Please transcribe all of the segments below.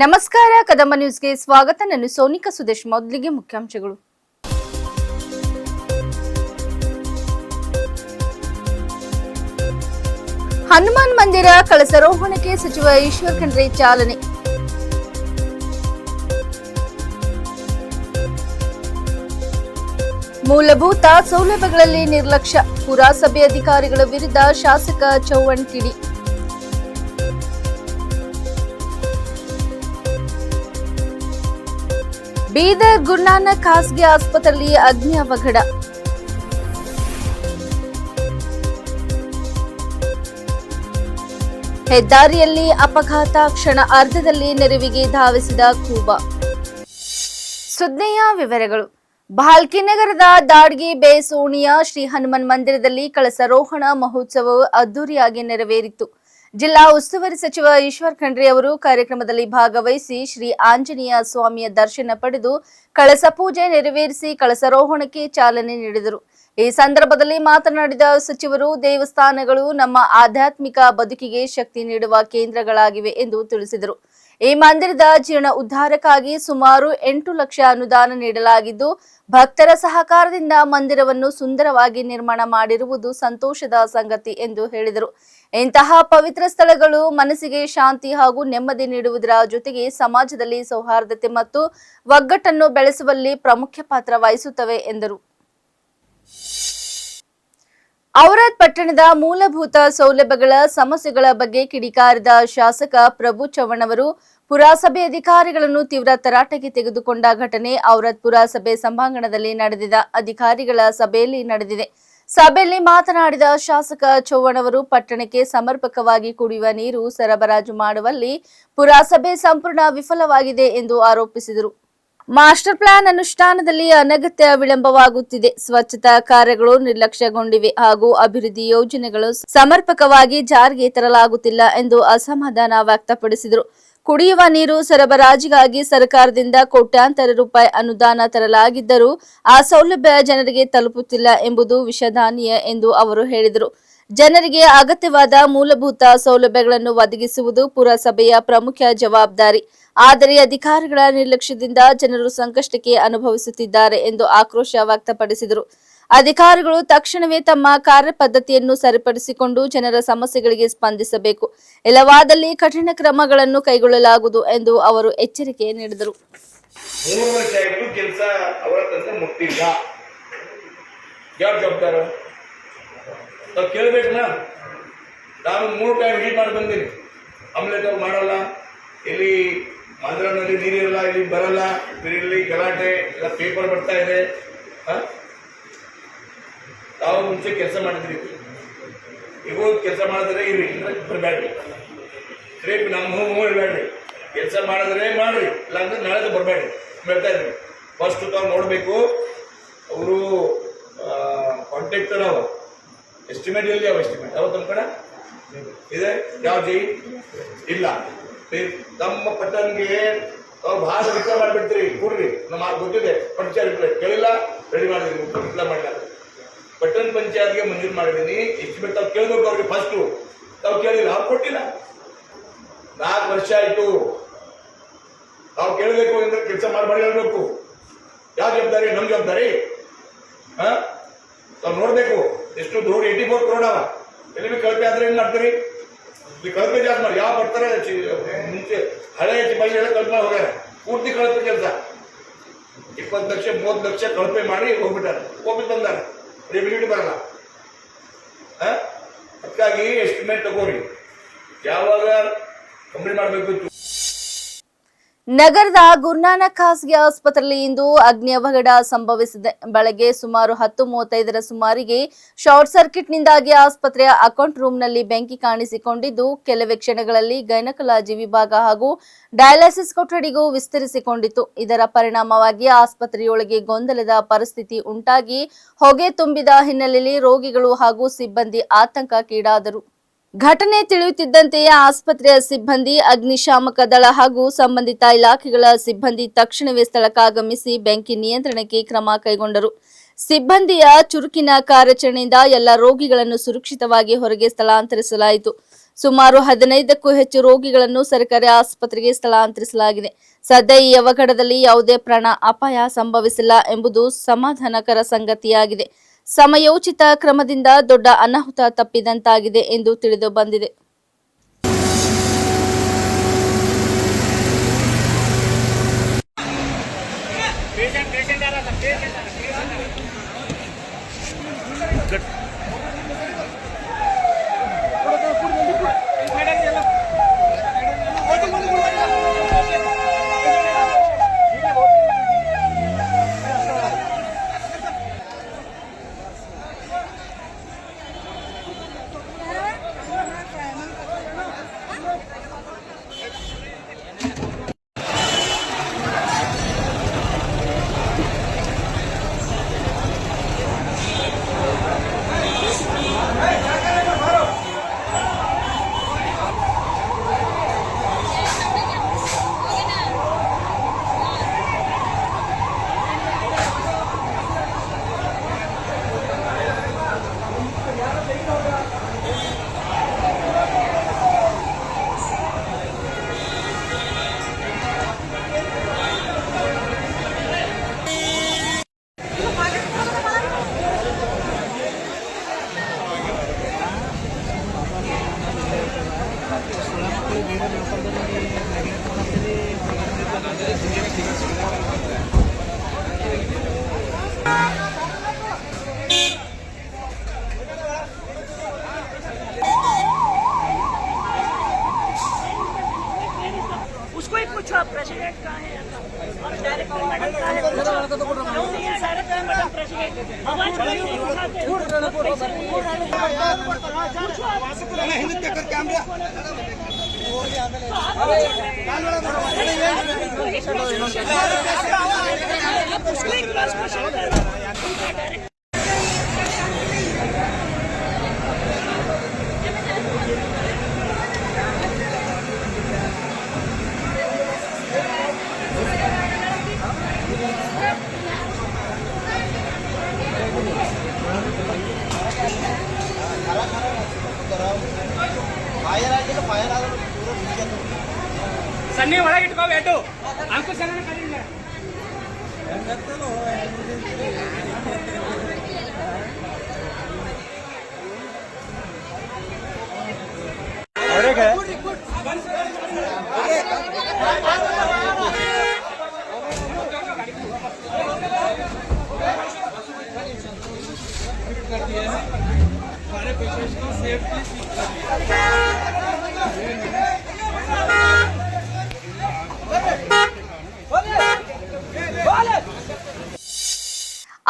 ನಮಸ್ಕಾರ ಕದಂಬ ನ್ಯೂಸ್ಗೆ ಸ್ವಾಗತ. ನಾನು ಸೋನಿಕಾ ಸುದೇಶ್. ಮೊದಲಿಗೆ ಮುಖ್ಯಾಂಶಗಳು. ಹನುಮಾನ್ ಮಂದಿರ ಕಳಸಾರೋಹಣಕ್ಕೆ ಸಚಿವ ಈಶ್ವರ್ ಖಂಡ್ರೆ ಚಾಲನೆ. ಮೂಲಭೂತ ಸೌಲಭ್ಯಗಳಲ್ಲಿ ನಿರ್ಲಕ್ಷ್ಯ, ಪುರಸಭೆ ಅಧಿಕಾರಿಗಳ ವಿರುದ್ಧ ಶಾಸಕ ಚೌವಣ್ ಕಿಡಿ. ಬೀದರ್ ಗುರುನಾನಕ್ ಖಾಸಗಿ ಆಸ್ಪತ್ರೆಯಲ್ಲಿ ಅಗ್ನಿ ಅವಘಡ. ಹೆದ್ದಾರಿಯಲ್ಲಿ ಅಪಘಾತ, ಕ್ಷಣ ಅರ್ಧದಲ್ಲಿ ನೆರವಿಗೆ ಧಾವಿಸಿದ ಕೂಬಾ. ಸುದ್ದಿಯ ವಿವರಗಳು. ಭಾಲ್ಕಿ ನಗರದ ದಾಡ್ಗಿ ಬೇಸೋಣಿಯ ಶ್ರೀ ಹನುಮಾನ್ ಮಂದಿರದಲ್ಲಿ ಕಳಸಾರೋಹಣ ಮಹೋತ್ಸವವು ಅದ್ದೂರಿಯಾಗಿ ನೆರವೇರಿತು. ಜಿಲ್ಲಾ ಉಸ್ತುವಾರಿ ಸಚಿವ ಈಶ್ವರ್ ಖಂಡ್ರೆ ಅವರು ಕಾರ್ಯಕ್ರಮದಲ್ಲಿ ಭಾಗವಹಿಸಿ ಶ್ರೀ ಆಂಜನೇಯ ಸ್ವಾಮಿಯ ದರ್ಶನ ಪಡೆದು ಕಳಸ ಪೂಜೆ ನೆರವೇರಿಸಿ ಕಳಸಾರೋಹಣಕ್ಕೆ ಚಾಲನೆ ನೀಡಿದರು. ಈ ಸಂದರ್ಭದಲ್ಲಿ ಮಾತನಾಡಿದ ಸಚಿವರು, ದೇವಸ್ಥಾನಗಳು ನಮ್ಮ ಆಧ್ಯಾತ್ಮಿಕ ಬದುಕಿಗೆ ಶಕ್ತಿ ನೀಡುವ ಕೇಂದ್ರಗಳಾಗಿವೆ ಎಂದು ತಿಳಿಸಿದರು. ಈ ಮಂದಿರದ ಜೀರ್ಣ ಉದ್ಧಾರಕ್ಕಾಗಿ ಸುಮಾರು 8 ಲಕ್ಷ ಅನುದಾನ ನೀಡಲಾಗಿದ್ದು, ಭಕ್ತರ ಸಹಕಾರದಿಂದ ಮಂದಿರವನ್ನು ಸುಂದರವಾಗಿ ನಿರ್ಮಾಣ ಮಾಡಿರುವುದು ಸಂತೋಷದ ಸಂಗತಿ ಎಂದು ಹೇಳಿದರು. ಇಂತಹ ಪವಿತ್ರ ಸ್ಥಳಗಳು ಮನಸ್ಸಿಗೆ ಶಾಂತಿ ಹಾಗೂ ನೆಮ್ಮದಿ ನೀಡುವುದರ ಜೊತೆಗೆ ಸಮಾಜದಲ್ಲಿ ಸೌಹಾರ್ದತೆ ಮತ್ತು ಒಗ್ಗಟ್ಟನ್ನು ಬೆಳೆಸುವಲ್ಲಿ ಪ್ರಮುಖ ಪಾತ್ರ ವಹಿಸುತ್ತವೆ ಎಂದರು. ಔರಾದ್ ಪಟ್ಟಣದ ಮೂಲಭೂತ ಸೌಲಭ್ಯಗಳ ಸಮಸ್ಯೆಗಳ ಬಗ್ಗೆ ಕಿಡಿಕಾರಿದ ಶಾಸಕ ಪ್ರಭು ಚವ್ಹಾಣ್ ಅವರು ಪುರಸಭೆ ಅಧಿಕಾರಿಗಳನ್ನು ತೀವ್ರ ತರಾಟೆಗೆ ತೆಗೆದುಕೊಂಡ ಘಟನೆ ಔರಾದ್ ಪುರಸಭೆ ಸಭಾಂಗಣದಲ್ಲಿ ನಡೆದಿದ್ದ ಅಧಿಕಾರಿಗಳ ಸಭೆಯಲ್ಲಿ ನಡೆದಿದೆ. ಸಭೆಯಲ್ಲಿ ಮಾತನಾಡಿದ ಶಾಸಕ ಚವ್ಹಾಣ್ ಅವರು ಪಟ್ಟಣಕ್ಕೆ ಸಮರ್ಪಕವಾಗಿ ಕುಡಿಯುವ ನೀರು ಸರಬರಾಜು ಮಾಡುವಲ್ಲಿ ಪುರಸಭೆ ಸಂಪೂರ್ಣ ವಿಫಲವಾಗಿದೆ ಎಂದು ಆರೋಪಿಸಿದರು. ಮಾಸ್ಟರ್ ಪ್ಲಾನ್ ಅನುಷ್ಠಾನದಲ್ಲಿ ಅನಗತ್ಯ ವಿಳಂಬವಾಗುತ್ತಿದೆ, ಸ್ವಚ್ಛತಾ ಕಾರ್ಯಗಳು ನಿರ್ಲಕ್ಷ್ಯಗೊಂಡಿವೆ ಹಾಗೂ ಅಭಿವೃದ್ಧಿ ಯೋಜನೆಗಳು ಸಮರ್ಪಕವಾಗಿ ಜಾರಿಗೆ ತರಲಾಗುತ್ತಿಲ್ಲ ಎಂದು ಅಸಮಾಧಾನ ವ್ಯಕ್ತಪಡಿಸಿದರು. ಕುಡಿಯುವ ನೀರು ಸರಬರಾಜಿಗಾಗಿ ಸರ್ಕಾರದಿಂದ ಕೋಟ್ಯಾಂತರ ರೂಪಾಯಿ ಅನುದಾನ ತರಲಾಗಿದ್ದರೂ ಆ ಸೌಲಭ್ಯ ಜನರಿಗೆ ತಲುಪುತ್ತಿಲ್ಲ ಎಂಬುದು ವಿಷಾದನೀಯ ಎಂದು ಅವರು ಹೇಳಿದರು. ಜನರಿಗೆ ಅಗತ್ಯವಾದ ಮೂಲಭೂತ ಸೌಲಭ್ಯಗಳನ್ನು ಒದಗಿಸುವುದು ಪುರಸಭೆಯ ಪ್ರಮುಖ ಜವಾಬ್ದಾರಿ. ಆದರೆ ಅಧಿಕಾರಿಗಳ ನಿರ್ಲಕ್ಷ್ಯದಿಂದ ಜನರು ಸಂಕಷ್ಟಕ್ಕೆ ಅನುಭವಿಸುತ್ತಿದ್ದಾರೆ ಎಂದು ಆಕ್ರೋಶ ವ್ಯಕ್ತಪಡಿಸಿದರು. ಅಧಿಕಾರಿಗಳು ತಕ್ಷಣವೇ ತಮ್ಮ ಕಾರ್ಯಪದ್ಧತಿಯನ್ನು ಸರಿಪಡಿಸಿಕೊಂಡು ಜನರ ಸಮಸ್ಯೆಗಳಿಗೆ ಸ್ಪಂದಿಸಬೇಕು, ಇಲ್ಲವಾದಲ್ಲಿ ಕಠಿಣ ಕ್ರಮಗಳನ್ನು ಕೈಗೊಳ್ಳಲಾಗುವುದು ಎಂದು ಅವರು ಎಚ್ಚರಿಕೆ ನೀಡಿದರು. 3 ವರ್ಷ ಆಯಿತು ಕೆಲಸ ಅವರ ತಂದೆ ಮುಟ್ಟಿಲ್ಲ. ಯಾರು ಜವಾಬ್ದಾರ ನಾವು ಕೇಳಬೇಕಲ್ಲ. ನಾನು 3 ಟೈಮ್ ವಿಸಿಟ್ ಮಾಡಿ ಬಂದೀನಿ. ಆಮ್ಲೆಟ್ ಅವ್ರು ಮಾಡಲ್ಲ, ಇಲ್ಲಿ ಆಂಧ್ರನಲ್ಲಿ ನೀರಿರಲ್ಲ, ಇಲ್ಲಿ ಬರಲ್ಲ, ಇಲ್ಲಿ ಗಲಾಟೆ ಎಲ್ಲ ಪೇಪರ್ ಬರ್ತಾ ಇದೆ. ತಾವು ಮುಂಚೆ ಕೆಲಸ ಮಾಡಿದ್ರಿ, ಈಗ ಕೆಲಸ ಮಾಡಿದ್ರೆ ಇರಿ, ಬರಬೇಡ್ರಿ. ರೇಪ್ ನಮ್ಮ ಇರಬೇಡ್ರಿ. ಕೆಲಸ ಮಾಡಿದ್ರೆ ಮಾಡ್ರಿ, ಇಲ್ಲಾಂದ್ರೆ ನಾಳೆ ಬರಬೇಡ್ರಿ ಹೇಳ್ತಾ ಇದ್ರಿ. ಫಸ್ಟ್ ತಾವು ನೋಡಬೇಕು. ಅವರು ಕಾಂಟ್ಯಾಕ್ಟರ್ ಅವ, ಎಸ್ಟಿಮೇಟ್ ಎಲ್ಲಿ ಯಾವ ಎಸ್ಟಿಮೇಟ್ ಯಾವ ತಮ್ಮ ಕಡೆ ಇದೆ? ಯಾವ ಜೈ ಇಲ್ಲ. ನಮ್ಮ ಪಟ್ಟಣಿಗೆ ನಾವು ಭಾಳ ರಿಪ್ಲೈ ಮಾಡಿಬಿಡ್ತೀರಿ, ಕೊಡ್ರಿ, ನಮ್ಮ ಗೊತ್ತಿದೆ. ಪಂಚಾಯತ್ ರಿಪ್ಲೈ ಕೇಳಿಲ್ಲ, ರೆಡಿ ಮಾಡಿದ್ರಿ, ರಿಪ್ಲೈ ಮಾಡಿಲ್ಲ. ಪಟ್ಟಣ ಪಂಚಾಯತ್ಗೆ ಮಂಜೂರು ಮಾಡಿದ್ದೀನಿ. ಎಸ್ಟಿಮೇಟ್ ತಾವು ಕೇಳಬೇಕು ಅವ್ರಿಗೆ. ಫಸ್ಟು ತಾವು ಕೇಳಿಲ್ಲ, ಅವ್ರು ಕೊಟ್ಟಿಲ್ಲ. 4 ವರ್ಷ ಆಯಿತು. ತಾವು ಕೇಳಬೇಕು ಅಂದ್ರೆ ಕೆಲಸ ಮಾಡಿ ಹೇಳ್ಬೇಕು. ಯಾವ ಜವಾಬ್ದಾರಿ? ನಮ್ಮ ಜವಾಬ್ದಾರಿ. ತಾವು ನೋಡ್ಬೇಕು. ಎಷ್ಟು ರೋಡ್ 84 crore ಅವ. ಎಲ್ಲಿ ಬಿ ಕಳಪೆ ಆದ್ರೆ ಏನ್ ಮಾಡ್ತೀರಿ? ಇಲ್ಲಿ ಕಳಪೆ ಜಾಸ್ತಿ ಮಾಡಿ ಯಾವ ಬರ್ತಾರೆ ಮುಂಚೆ ಹಳೆ ಬೈಲಿ ಎಲ್ಲ ಕಳಪೆ ಹೋಗ್ಯಾರ. ಪೂರ್ತಿ ಕಳಪೆ ಕೆಲಸ 20 ಲಕ್ಷ 30 ಲಕ್ಷ ಕಳಪೆ ಮಾಡಿ ಹೋಗ್ಬಿಟ್ಟಾರೆ. ಹೋಗ್ಬಿಟ್ಟು ಬಂದಾರ, ರೆವಿನ್ಯೂ ಬರಲ್ಲ. ಅದಕ್ಕಾಗಿ ಎಸ್ಟಿಮೇಟ್ ತಗೋರಿ. ಯಾವಾಗ ಕಂಪ್ಲೀಟ್ ಮಾಡಬೇಕು. ನಗರದ ಗುರುನಾನಕ್ ಖಾಸಗಿ ಆಸ್ಪತ್ರೆಯಲ್ಲಿ ಇಂದು ಅಗ್ನಿ ಅವಘಡ ಸಂಭವಿಸಿದೆ. ಬೆಳಗ್ಗೆ ಸುಮಾರು 10:35 ಸುಮಾರಿಗೆ ಶಾರ್ಟ್ ಸರ್ಕ್ಯೂಟ್ನಿಂದಾಗಿ ಆಸ್ಪತ್ರೆಯ ಅಕೌಂಟ್ ರೂಮ್ನಲ್ಲಿ ಬೆಂಕಿ ಕಾಣಿಸಿಕೊಂಡಿದ್ದು, ಕೆಲವೇ ಕ್ಷಣಗಳಲ್ಲಿ ಗೈನಕಾಲಜಿ ವಿಭಾಗ ಹಾಗೂ ಡಯಾಲಿಸಿಸ್ ಕೊಠಡಿಗೂ ವಿಸ್ತರಿಸಿಕೊಂಡಿತು. ಇದರ ಪರಿಣಾಮವಾಗಿ ಆಸ್ಪತ್ರೆಯೊಳಗೆ ಗೊಂದಲದ ಪರಿಸ್ಥಿತಿ ಉಂಟಾಗಿ ಹೊಗೆ ತುಂಬಿದ ಹಿನ್ನೆಲೆಯಲ್ಲಿ ರೋಗಿಗಳು ಹಾಗೂ ಸಿಬ್ಬಂದಿ ಆತಂಕಕ್ಕೀಡಾದರು. ಘಟನೆ ತಿಳಿಯುತ್ತಿದ್ದಂತೆಯೇ ಆಸ್ಪತ್ರೆಯ ಸಿಬ್ಬಂದಿ, ಅಗ್ನಿಶಾಮಕ ದಳ ಹಾಗೂ ಸಂಬಂಧಿತ ಇಲಾಖೆಗಳ ಸಿಬ್ಬಂದಿ ತಕ್ಷಣವೇ ಸ್ಥಳಕ್ಕಾಗಮಿಸಿ ಬೆಂಕಿ ನಿಯಂತ್ರಣಕ್ಕೆ ಕ್ರಮ ಕೈಗೊಂಡರು. ಸಿಬ್ಬಂದಿಯ ಚುರುಕಿನ ಕಾರ್ಯಾಚರಣೆಯಿಂದ ಎಲ್ಲ ರೋಗಿಗಳನ್ನು ಸುರಕ್ಷಿತವಾಗಿ ಹೊರಗೆ ಸ್ಥಳಾಂತರಿಸಲಾಯಿತು. ಸುಮಾರು 15ಕ್ಕೂ ಹೆಚ್ಚು ರೋಗಿಗಳನ್ನು ಸರ್ಕಾರಿ ಆಸ್ಪತ್ರೆಗೆ ಸ್ಥಳಾಂತರಿಸಲಾಗಿದೆ. ಸದ್ಯ ಈ ಅವಘಡದಲ್ಲಿ ಯಾವುದೇ ಪ್ರಾಣ ಅಪಾಯ ಸಂಭವಿಸಿಲ್ಲ ಎಂಬುದು ಸಮಾಧಾನಕರ ಸಂಗತಿಯಾಗಿದೆ. ಸಮಯೋಚಿತ ಕ್ರಮದಿಂದ ದೊಡ್ಡ ಅನಾಹುತ ತಪ್ಪಿದಂತಾಗಿದೆ ಎಂದು ತಿಳಿದು ಬಂದಿದೆ. उसको ही पूछो प्रेसिडेंट कहाँ है और डायरेक्टर मैडम कहाँ है क्यों नहीं है डायरेक्टर मैडम प्रेसिडेंट आवाज क्यों नहीं उठाते ಸನ್ನಿ ಒಳಗೆ ಇಟ್ಕೋ ಬೇಟು ಅಂಕುಶ್ ಅಣ್ಣ ಕರೀಲ್ಲ हमारे पेशेंट्स को सेफ्टी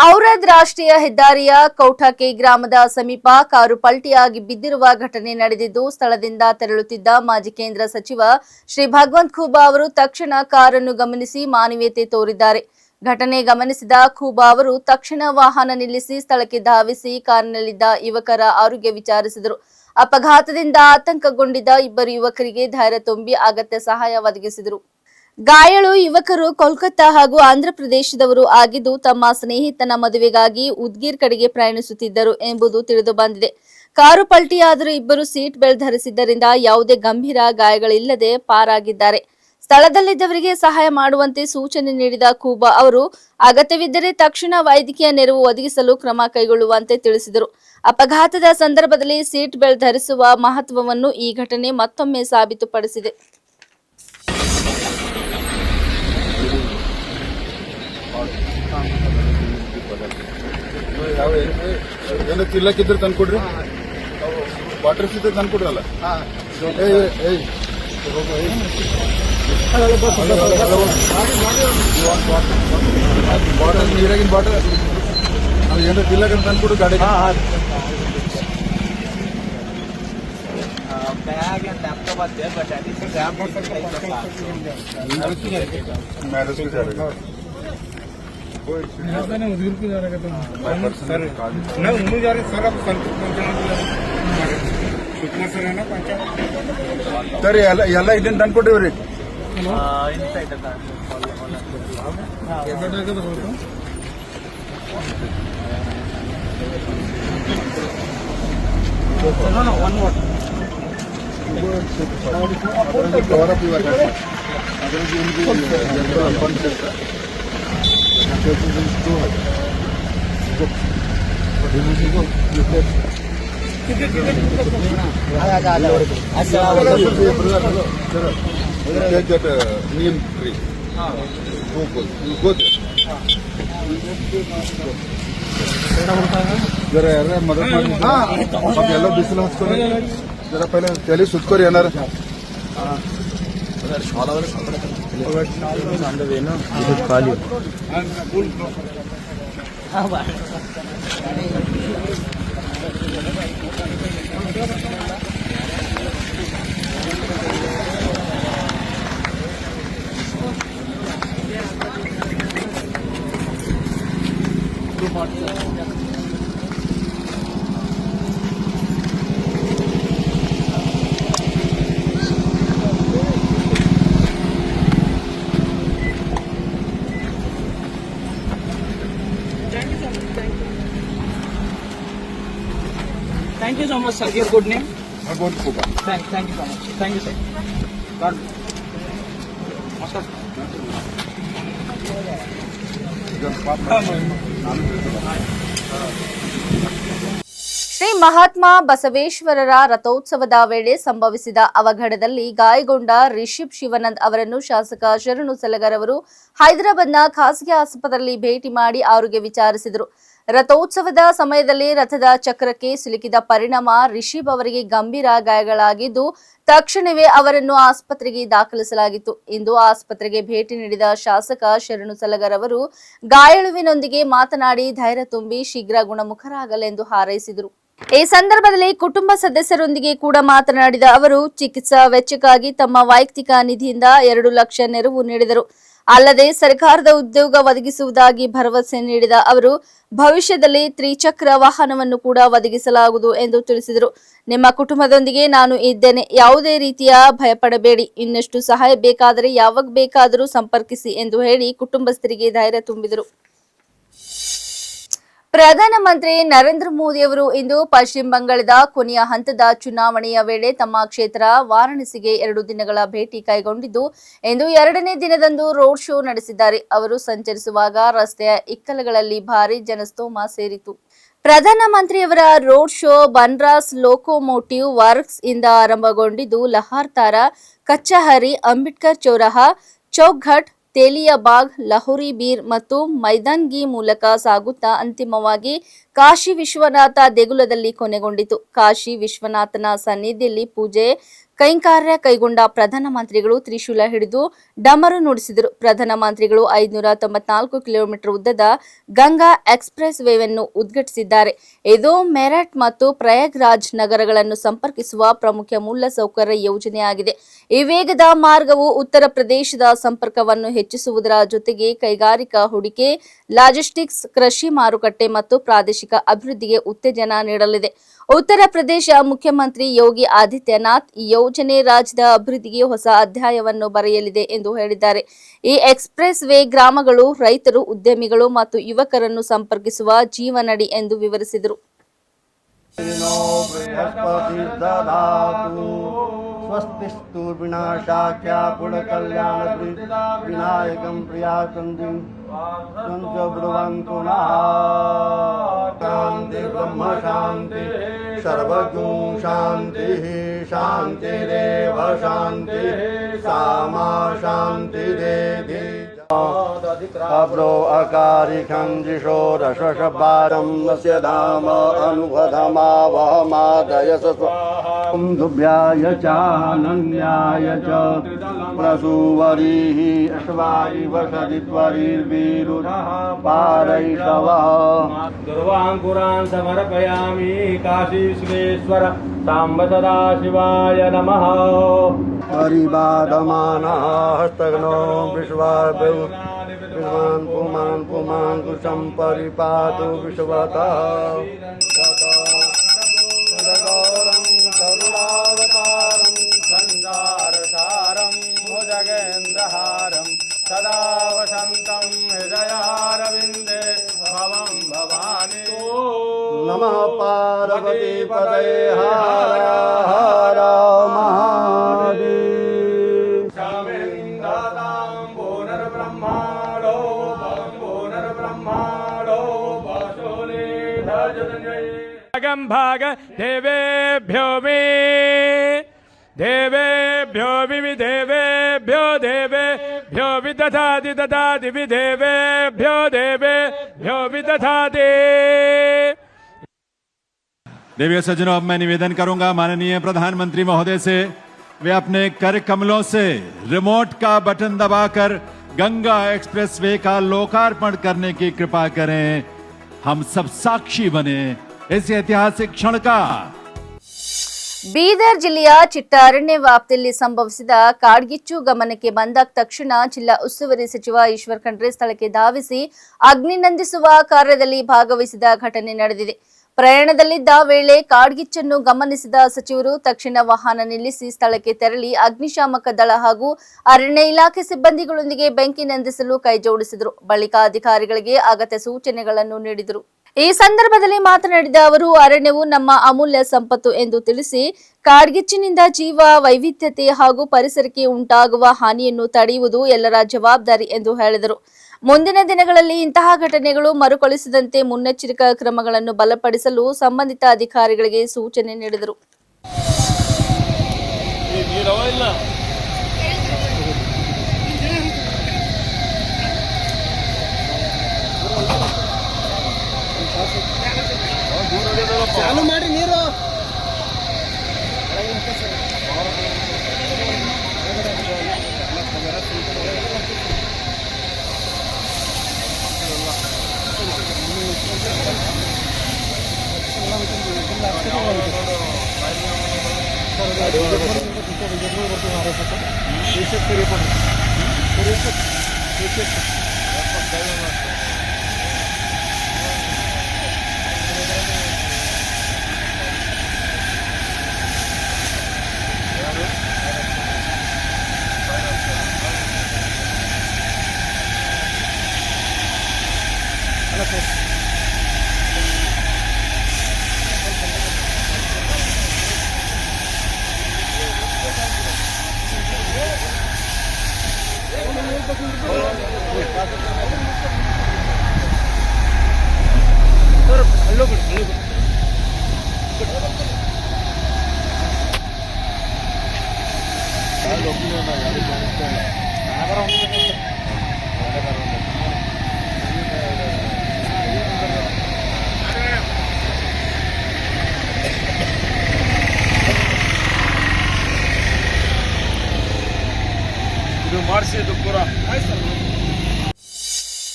ಔರಾದ್ ರಾಷ್ಟ್ರೀಯ ಹೆದ್ದಾರಿಯ ಕೌಠಾಕೆ ಗ್ರಾಮದ ಸಮೀಪ ಕಾರು ಪಲ್ಟಿಯಾಗಿ ಬಿದ್ದಿರುವ ಘಟನೆ ನಡೆದಿದ್ದು, ಸ್ಥಳದಿಂದ ತೆರಳುತ್ತಿದ್ದ ಮಾಜಿ ಕೇಂದ್ರ ಸಚಿವ ಶ್ರೀ ಭಗವಂತ್ ಖೂಬಾ ಅವರು ತಕ್ಷಣ ಕಾರನ್ನು ಗಮನಿಸಿ ಮಾನವೀಯತೆ ತೋರಿದ್ದಾರೆ. ಘಟನೆ ಗಮನಿಸಿದ ಖೂಬಾ ಅವರು ತಕ್ಷಣ ವಾಹನ ನಿಲ್ಲಿಸಿ ಸ್ಥಳಕ್ಕೆ ಧಾವಿಸಿ ಕಾರಿನಲ್ಲಿದ್ದ ಯುವಕರ ಆರೋಗ್ಯ ವಿಚಾರಿಸಿದರು. ಅಪಘಾತದಿಂದ ಆತಂಕಗೊಂಡಿದ್ದ ಇಬ್ಬರು ಯುವಕರಿಗೆ ಧೈರ್ಯ ತುಂಬಿ ಅಗತ್ಯ ಸಹಾಯ ಒದಗಿಸಿದರು. ಗಾಯಾಳು ಯುವಕರು ಕೋಲ್ಕತ್ತಾ ಹಾಗೂ ಆಂಧ್ರಪ್ರದೇಶದವರು ಆಗಿದ್ದು, ತಮ್ಮ ಸ್ನೇಹಿತನ ಮದುವೆಗಾಗಿ ಉದ್ಗೀರ್ ಕಡೆಗೆ ಪ್ರಯಾಣಿಸುತ್ತಿದ್ದರು ಎಂಬುದು ತಿಳಿದು ಬಂದಿದೆ. ಕಾರು ಪಲ್ಟಿಯಾದರೂ ಇಬ್ಬರು ಸೀಟ್ ಬೆಲ್ಟ್ ಧರಿಸಿದ್ದರಿಂದ ಯಾವುದೇ ಗಂಭೀರ ಗಾಯಗಳಿಲ್ಲದೆ ಪಾರಾಗಿದ್ದಾರೆ. ಸ್ಥಳದಲ್ಲಿದ್ದವರಿಗೆ ಸಹಾಯ ಮಾಡುವಂತೆ ಸೂಚನೆ ನೀಡಿದ ಖೂಬಾ ಅವರು ಅಗತ್ಯವಿದ್ದರೆ ತಕ್ಷಣ ವೈದ್ಯಕೀಯ ನೆರವು ಒದಗಿಸಲು ಕ್ರಮ ಕೈಗೊಳ್ಳುವಂತೆ ತಿಳಿಸಿದರು. ಅಪಘಾತದ ಸಂದರ್ಭದಲ್ಲಿ ಸೀಟ್ ಬೆಲ್ಟ್ ಧರಿಸುವ ಮಹತ್ವವನ್ನು ಈ ಘಟನೆ ಮತ್ತೊಮ್ಮೆ ಸಾಬೀತುಪಡಿಸಿದೆ. ಏನೋ ತಿಲ್ಲಕ್ಕಿದ್ರೆ ತಂದ್ಕೊಡ್ರಿ, ವಾಟರ್ ಇದ್ರೆ ತಂದ್ಕೊಡ್ರಲ್ಲ. ಬಾಟಲ್, ನೀರಾಗಿನ ಬಾಟಲ್ ಏನೋ ತಿಲ್ಲಕ್ಕ ತಂದ್ಕೊಡು ಗಾಡಿ. ಸರಿ, ಎಲ್ಲ ಇದನ್ನ ತಂದ್ಕೊಟ್ಟಿವ್ರಿ. कवर अप जरा यार मदत ಮಾಡಿ ಎಲ್ಲ ಬಿಸಿಲು ಹಚ್ಕೊಂಡು जरा पहले तले सुटकोरी येणार खाली Thank you so much, sir. Your good name? बहुत खूप Thank you so much. Thank you, sir. God. Namaskar. Shri Mahatma ಬಸವೇಶ್ವರರ ರಥೋತ್ಸವದ ವೇಳೆ ಸಂಭವಿಸಿದ ಅವಘಡದಲ್ಲಿ ಗಾಯಗೊಂಡ ರಿಷಿಬ್ ಶಿವಾನಂದ್ ಅವರನ್ನು ಶಾಸಕ ಶರಣು ಸಲಗರ್ ಅವರು ಹೈದರಾಬಾದ್ನ ಖಾಸಗಿ ಆಸ್ಪತ್ರೆಯಲ್ಲಿ ಭೇಟಿ ಮಾಡಿ ಆರೋಗ್ಯ ವಿಚಾರಿಸಿದರು. ರಥೋತ್ಸವದ ಸಮಯದಲ್ಲಿ ರಥದ ಚಕ್ರಕ್ಕೆ ಸಿಲುಕಿದ ಪರಿಣಾಮ ರಿಷಿಬ್ ಅವರಿಗೆ ಗಂಭೀರ ಗಾಯಗಳಾಗಿದ್ದು ತಕ್ಷಣವೇ ಅವರನ್ನು ಆಸ್ಪತ್ರೆಗೆ ದಾಖಲಿಸಲಾಗಿತ್ತು. ಇಂದು ಆಸ್ಪತ್ರೆಗೆ ಭೇಟಿ ನೀಡಿದ ಶಾಸಕ ಶರಣು ಸಲಗರ್ ಅವರು ಗಾಯಾಳುವಿನೊಂದಿಗೆ ಮಾತನಾಡಿ ಧೈರ್ಯ ತುಂಬಿ ಶೀಘ್ರ ಗುಣಮುಖರಾಗಲೆಂದು ಹಾರೈಸಿದರು. ಈ ಸಂದರ್ಭದಲ್ಲಿ ಕುಟುಂಬ ಸದಸ್ಯರೊಂದಿಗೆ ಕೂಡ ಮಾತನಾಡಿದ ಅವರು ಚಿಕಿತ್ಸಾ ವೆಚ್ಚಕ್ಕಾಗಿ ತಮ್ಮ ವೈಯಕ್ತಿಕ ನಿಧಿಯಿಂದ 2 ಲಕ್ಷ ನೆರವು ನೀಡಿದರು. ಅಲ್ಲದೆ ಸರ್ಕಾರದ ಉದ್ಯೋಗ ಒದಗಿಸುವುದಾಗಿ ಭರವಸೆ ನೀಡಿದ ಅವರು ಭವಿಷ್ಯದಲ್ಲಿ ತ್ರಿಚಕ್ರ ವಾಹನವನ್ನು ಕೂಡ ಒದಗಿಸಲಾಗುವುದು ಎಂದು ತಿಳಿಸಿದರು. ನಿಮ್ಮ ಕುಟುಂಬದೊಂದಿಗೆ ನಾನು ಇದ್ದೇನೆ, ಯಾವುದೇ ರೀತಿಯ ಭಯಪಡಬೇಡಿ, ಇನ್ನಷ್ಟು ಸಹಾಯ ಬೇಕಾದರೆ ಯಾವಾಗ ಬೇಕಾದರೂ ಸಂಪರ್ಕಿಸಿ ಎಂದು ಹೇಳಿ ಕುಟುಂಬಸ್ಥರಿಗೆ ಧೈರ್ಯ ತುಂಬಿದರು. ಪ್ರಧಾನಮಂತ್ರಿ ನರೇಂದ್ರ ಮೋದಿ ಅವರು ಇಂದು ಪಶ್ಚಿಮ ಬಂಗಾಳದ ಕೊನೆಯ ಹಂತದ ಚುನಾವಣೆಯ ವೇಳೆ ತಮ್ಮ ಕ್ಷೇತ್ರ ವಾರಾಣಸಿಗೆ 2 ದಿನಗಳ ಭೇಟಿ ಕೈಗೊಂಡಿದ್ದು ಇಂದು 2ನೇ ದಿನದಂದು ರೋಡ್ ಶೋ ನಡೆಸಿದ್ದಾರೆ. ಅವರು ಸಂಚರಿಸುವಾಗ ರಸ್ತೆಯ ಇಕ್ಕಲಗಳಲ್ಲಿ ಭಾರೀ ಜನಸ್ತೋಮ ಸೇರಿತು. ಪ್ರಧಾನಮಂತ್ರಿಯವರ ರೋಡ್ ಶೋ ಬನ್ರಾಸ್ ಲೋಕೋಮೋಟಿವ್ ವರ್ಕ್ಸ್ ಇಂದ ಆರಂಭಗೊಂಡಿದ್ದು ಲಹಾರ್ತಾರ, ಕಚ್ಚಹರಿ, ಅಂಬೇಡ್ಕರ್ ಚೌರಾಹಾ, ಚೌಘಟ್, ತೇಲಿಯಾಬಾಗ್, ಲಹೋರಿ ಬೀರ್ ಮತ್ತು ಮೈದಾನ್ಗಿ ಮೂಲಕ ಸಾಗುತ್ತಾ ಅಂತಿಮವಾಗಿ ಕಾಶಿ ವಿಶ್ವನಾಥ ದೇಗುಲದಲ್ಲಿ ಕೊನೆಗೊಂಡಿತು. ಕಾಶಿ ವಿಶ್ವನಾಥನ ಸನ್ನಿಧಿಯಲ್ಲಿ ಪೂಜೆ ಕೈಂಕರ್ಯ ಕೈಗೊಂಡ ಪ್ರಧಾನಮಂತ್ರಿಗಳು ತ್ರಿಶೂಲ ಹಿಡಿದು ಡಮರು ನುಡಿಸಿದರು. ಪ್ರಧಾನಮಂತ್ರಿಗಳು 594 ಕಿಲೋಮೀಟರ್ ಉದ್ದದ ಗಂಗಾ ಎಕ್ಸ್‌ಪ್ರೆಸ್ ವೇವನ್ನು ಉದ್ಘಾಟಿಸಿದ್ದಾರೆ. ಇದು ಮೇರಠ್ ಮತ್ತು ಪ್ರಯಾಗ್ರಾಜ್ ನಗರಗಳನ್ನು ಸಂಪರ್ಕಿಸುವ ಪ್ರಮುಖ ಮೂಲಸೌಕರ್ಯ ಯೋಜನೆಯಾಗಿದೆ. ಈ ವೇಗದ ಮಾರ್ಗವು ಉತ್ತರ ಪ್ರದೇಶದ ಸಂಪರ್ಕವನ್ನು ಹೆಚ್ಚಿಸುವುದರ ಜೊತೆಗೆ ಕೈಗಾರಿಕಾ ಹೂಡಿಕೆ, ಲಾಜಿಸ್ಟಿಕ್ಸ್, ಕೃಷಿ ಮಾರುಕಟ್ಟೆ ಮತ್ತು ಪ್ರಾದೇಶಿಕ ಅಭಿವೃದ್ಧಿಗೆ ಉತ್ತೇಜನ ನೀಡಲಿದೆ. ಉತ್ತರ ಪ್ರದೇಶ ಮುಖ್ಯಮಂತ್ರಿ ಯೋಗಿ ಆದಿತ್ಯನಾಥ್ ಈ ಯೋಜನೆ ರಾಜ್ಯದ ಅಭಿವೃದ್ಧಿಗೆ ಹೊಸ ಅಧ್ಯಾಯವನ್ನು ಬರೆಯಲಿದೆ ಎಂದು ಹೇಳಿದ್ದಾರೆ. ಈ ಎಕ್ಸ್‌ಪ್ರೆಸ್ ವೇ ಗ್ರಾಮಗಳು, ರೈತರು, ಉದ್ಯಮಿಗಳು ಮತ್ತು ಯುವಕರನ್ನು ಸಂಪರ್ಕಿಸುವ ಜೀವನಡಿ ಎಂದು ವಿವರಿಸಿದರು. स्वस्तिस्तु विनाशाख्या पुण्यकल्याण विनायकं प्रियाचन्द्रिं ब्रुवन्तु शान्ति ब्रह्म शान्ति सर्वगुं शान्तिः शान्तिरेव शान्तिः सामा शान्तिरेधि अब्रो अकारिखं जिषोरशशबारं नस्य धाम अनुभधमावहमादय स्वं दुभ्याय चानन्याय च प्रसूवरीः अश्वायि वषदिद्वरीर्वीरुरः पारैषवः दुर्वाङ्कुरान् समर्पयामि काशीश्वेश्वर साम्ब सदाशिवाय नमः परिबाधमानः हस्तघ्नो विश्वाभ्यो विद्वान् पुमान् पुमान् कुशं परिपातु विश्वतः गौरं करुणावतारं सञ्जारसारं भुजगेन्द्रहारं सदा वसन्तं हृदयारविन्दे भवं भवानी नमः पार्वतीपतये हर हर महा भागं भाग देवेभ्यो मे देवेभ्यो विदेवेभ्यो देवेभ्यो विदधाति ददाति विदेवेभ्यो देवेभ्यो विदधाति। देवीय सज्जनों, अब मैं निवेदन करूंगा माननीय प्रधानमंत्री महोदय से वे अपने कर कमलों से रिमोट का बटन दबाकर गंगा एक्सप्रेसवे का लोकार्पण करने की कृपा करें। हम सब साक्षी बने इस ऐतिहासिक क्षण का। ಬೀದರ್ ಜಿಲ್ಲೆಯ ಚಿಟ್ಟ ಅರಣ್ಯ ವ್ಯಾಪ್ತಿಯಲ್ಲಿ ಸಂಭವಿಸಿದ ಕಾಡ್ಗಿಚ್ಚು ಗಮನಕ್ಕೆ ಬಂದ ತಕ್ಷಣ ಜಿಲ್ಲಾ ಉಸ್ತುವಾರಿ ಸಚಿವ ಈಶ್ವರ್ ಖಂಡ್ರೆ ಸ್ಥಳಕ್ಕೆ ಧಾವಿಸಿ ಅಗ್ನಿ ನಂದಿಸುವ ಕಾರ್ಯದಲ್ಲಿ ಭಾಗವಹಿಸಿದ ಘಟನೆ ನಡೆದಿದೆ. ಪ್ರಯಾಣದಲ್ಲಿದ್ದ ವೇಳೆ ಕಾಡ್ಗಿಚ್ಚನ್ನು ಗಮನಿಸಿದ ಸಚಿವರು ತಕ್ಷಣ ವಾಹನ ನಿಲ್ಲಿಸಿ ಸ್ಥಳಕ್ಕೆ ತೆರಳಿ ಅಗ್ನಿಶಾಮಕ ದಳ ಹಾಗೂ ಅರಣ್ಯ ಇಲಾಖೆ ಸಿಬ್ಬಂದಿಗಳೊಂದಿಗೆ ಬೆಂಕಿ ನಂದಿಸಲು ಕೈಜೋಡಿಸಿದರು. ಬಳಿಕ ಅಧಿಕಾರಿಗಳಿಗೆ ಅಗತ್ಯ ಸೂಚನೆಗಳನ್ನು ನೀಡಿದರು. ಈ ಸಂದರ್ಭದಲ್ಲಿ ಮಾತನಾಡಿದ ಅವರು, ಅರಣ್ಯವು ನಮ್ಮ ಅಮೂಲ್ಯ ಸಂಪತ್ತು ಎಂದು ತಿಳಿಸಿ ಕಾಡ್ಗಿಚ್ಚಿನಿಂದ ಜೀವ ವೈವಿಧ್ಯತೆ ಹಾಗೂ ಪರಿಸರಕ್ಕೆ ಉಂಟಾಗುವ ಹಾನಿಯನ್ನು ತಡೆಯುವುದು ಎಲ್ಲರ ಜವಾಬ್ದಾರಿ ಎಂದು ಹೇಳಿದರು. ಮುಂದಿನ ದಿನಗಳಲ್ಲಿ ಇಂತಹ ಘಟನೆಗಳು ಮರುಕಳಿಸದಂತೆ ಮುನ್ನೆಚ್ಚರಿಕಾ ಕ್ರಮಗಳನ್ನು ಬಲಪಡಿಸಲು ಸಂಬಂಧಿತ ಅಧಿಕಾರಿಗಳಿಗೆ ಸೂಚನೆ ನೀಡಿದರು. ಚಾಲು ಮಾಡಿ ನೀರು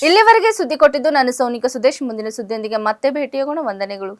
ಇಲ್ಲಿವರೆಗೆ ಸುದ್ದಿ ಕೊಟ್ಟಿದ್ದು ನಾನು ಸೌನಿಕ ಸುದೇಶ್. ಮುಂದಿನ ಸುದ್ದಿಯೊಂದಿಗೆ ಮತ್ತೆ ಭೇಟಿಯಾಗೋಣ. ವಂದನೆಗಳು.